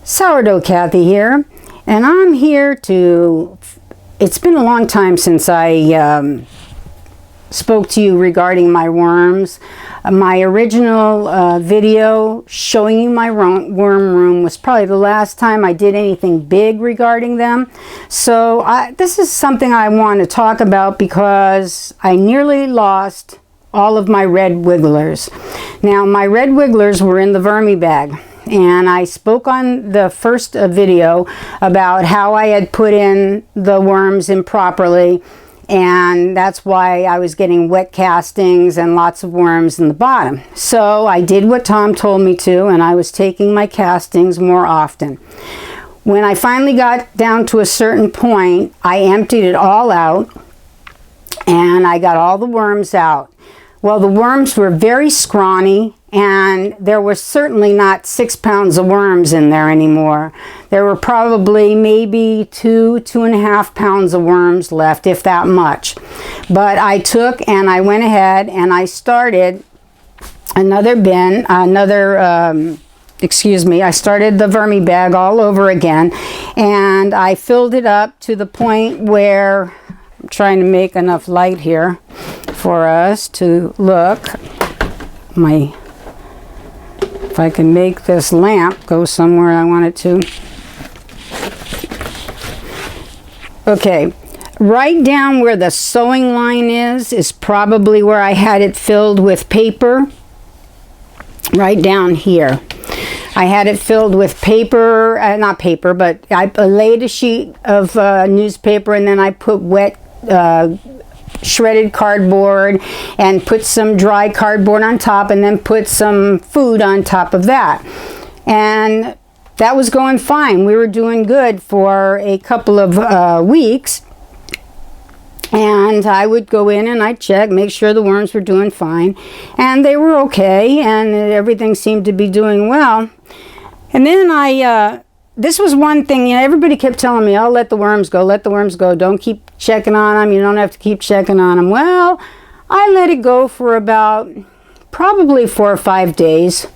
Sourdough Kathy here, and I'm here to, it's been a long time since I spoke to you regarding my worms. My original video showing you my worm room was probably the last time I did anything big regarding them. So this is something I want to talk about because I nearly lost all of my red wigglers. Now my red wigglers were in the vermi bag. And I spoke on the first video about how I had put in the worms improperly, and that's why I was getting wet castings and lots of worms in the bottom. So I did what Tom told me to, and I was taking my castings more often. When I finally got down to a certain point, I emptied it all out and I got all the worms out. Well, the worms were very scrawny, and there was certainly not 6 pounds of worms in there anymore. There were probably maybe 2.5 pounds of worms left, if that much. But I took and I went ahead and I started another bin, I started the vermi bag all over again, and I filled it up to the point where, I'm trying to make enough light here for us to look. If I can make this lamp go somewhere I want it to. Okay, right down where the sewing line is probably where I had it filled with paper. Right down here. I had it filled with paper, not paper, but I laid a sheet of newspaper, and then I put wet shredded cardboard and put some dry cardboard on top, and then put some food on top of that. And that was going fine. We were doing good for a couple of weeks. And I would go in and I'd check, make sure the worms were doing fine. And they were okay, and everything seemed to be doing well. And then this was one thing, everybody kept telling me, oh, let the worms go, don't keep checking on them, you don't have to keep checking on them. Well, I let it go for about probably 4 or 5 days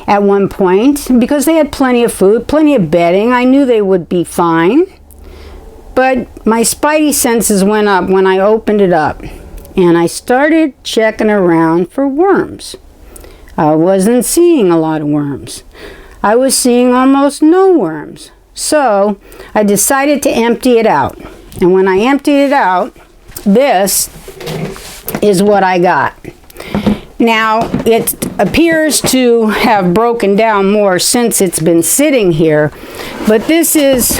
at one point, because they had plenty of food, plenty of bedding. I knew they would be fine. But my spidey senses went up when I opened it up, and I started checking around for worms. I wasn't seeing a lot of worms. I was seeing almost no worms. So I decided to empty it out. And when I emptied it out, this is what I got. Now, it appears to have broken down more since it's been sitting here, but this is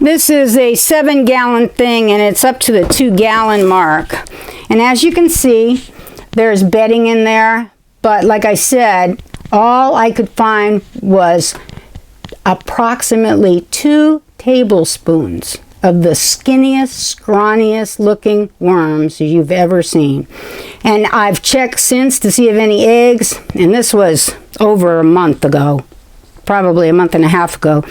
a 7-gallon thing, and it's up to the 2-gallon mark. And as you can see, there's bedding in there, but like I said, all I could find was approximately 2 tablespoons of the skinniest, scrawniest looking worms you've ever seen. And I've checked since to see if any eggs, and this was over a month ago, probably a month and a half ago,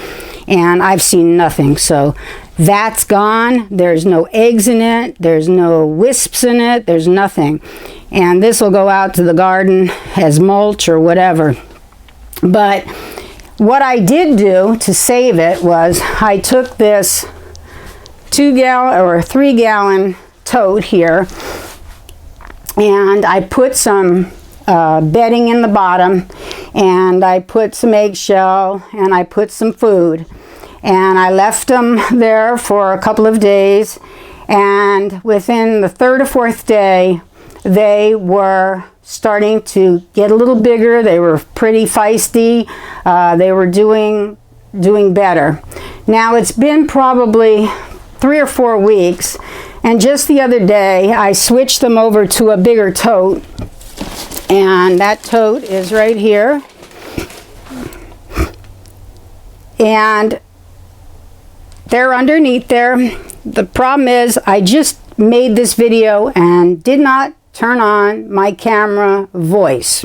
and I've seen nothing. So that's gone. There's no eggs in it, there's no wisps in it, there's nothing. And this will go out to the garden as mulch or whatever. But what I did do to save it was I took this 2-gallon or 3-gallon tote here, and I put some bedding in the bottom, and I put some eggshell, and I put some food, and I left them there for a couple of days, and within the 3rd or 4th day they were starting to get a little bigger. They were pretty feisty. They were doing better. Now it's been probably 3 or 4 weeks, and just the other day I switched them over to a bigger tote, and that tote is right here. And they're underneath there. The problem is I just made this video and did not turn on my camera voice.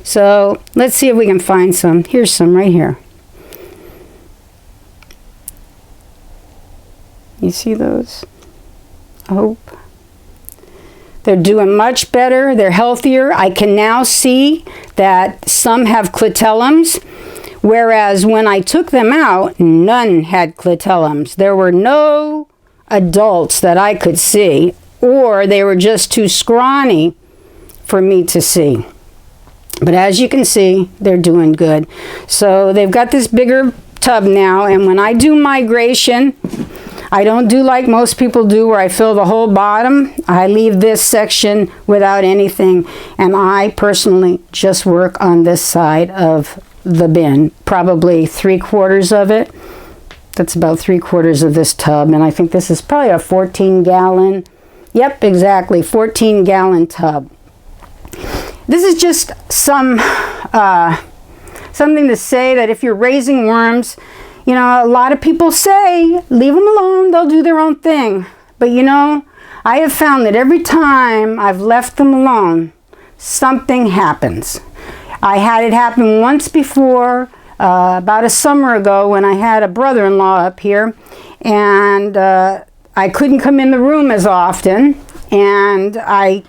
So let's see if we can find some. Here's some right here. You see those? I hope. They're doing much better. They're healthier. I can now see that some have clitellums, Whereas when I took them out, none had clitellums. There were no adults that I could see, or they were just too scrawny for me to see. But as you can see, they're doing good. So they've got this bigger tub now, and when I do migration, I don't do like most people do where I fill the whole bottom. I leave this section without anything, and I personally just work on this side of the bin, probably 3/4 of it. That's about 3/4 of this tub, and I think this is probably a 14-gallon. Yep, exactly, 14-gallon tub. This is just something to say that if you're raising worms, you know, a lot of people say, leave them alone, they'll do their own thing. But you know, I have found that every time I've left them alone, something happens. I had it happen once before, about a summer ago, when I had a brother-in-law up here, and I couldn't come in the room as often, and I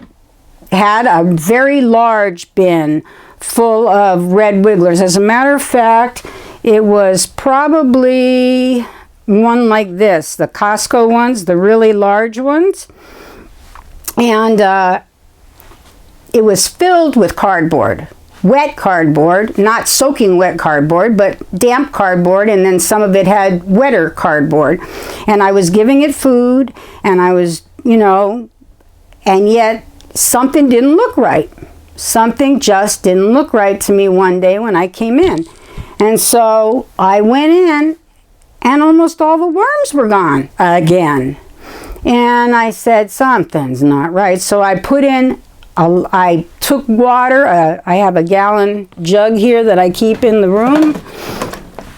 had a very large bin full of red wigglers. As a matter of fact, it was probably one like this, the Costco ones, the really large ones, and it was filled with cardboard. Wet cardboard, not soaking wet cardboard, but damp cardboard, and then some of it had wetter cardboard. And I was giving it food, and I was, you know, and yet something didn't look right. Something just didn't look right to me one day when I came in. And so I went in, and almost all the worms were gone again. And I said, something's not right. So I put in I took water. I have a gallon jug here that I keep in the room,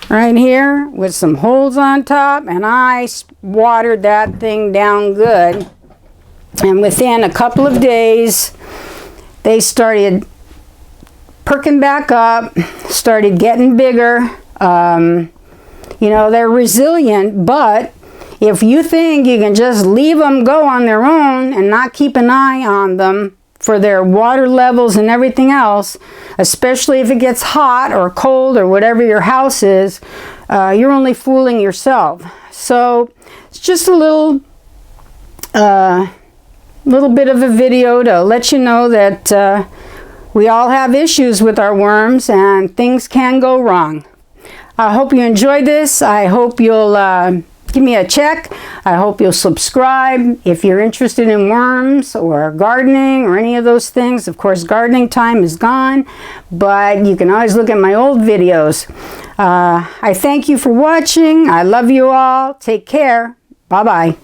right here, with some holes on top, and I watered that thing down good. And within a couple of days, they started perking back up, started getting bigger. You know, they're resilient, but if you think you can just leave them go on their own and not keep an eye on them for their water levels and everything else, especially if it gets hot or cold or whatever your house is, you're only fooling yourself. So it's just a little bit of a video to let you know that we all have issues with our worms and things can go wrong. I hope you enjoyed this. I hope you'll give me a check. I hope you'll subscribe if you're interested in worms or gardening or any of those things. Of course, gardening time is gone, but you can always look at my old videos. I thank you for watching. I love you all. Take care. Bye-bye.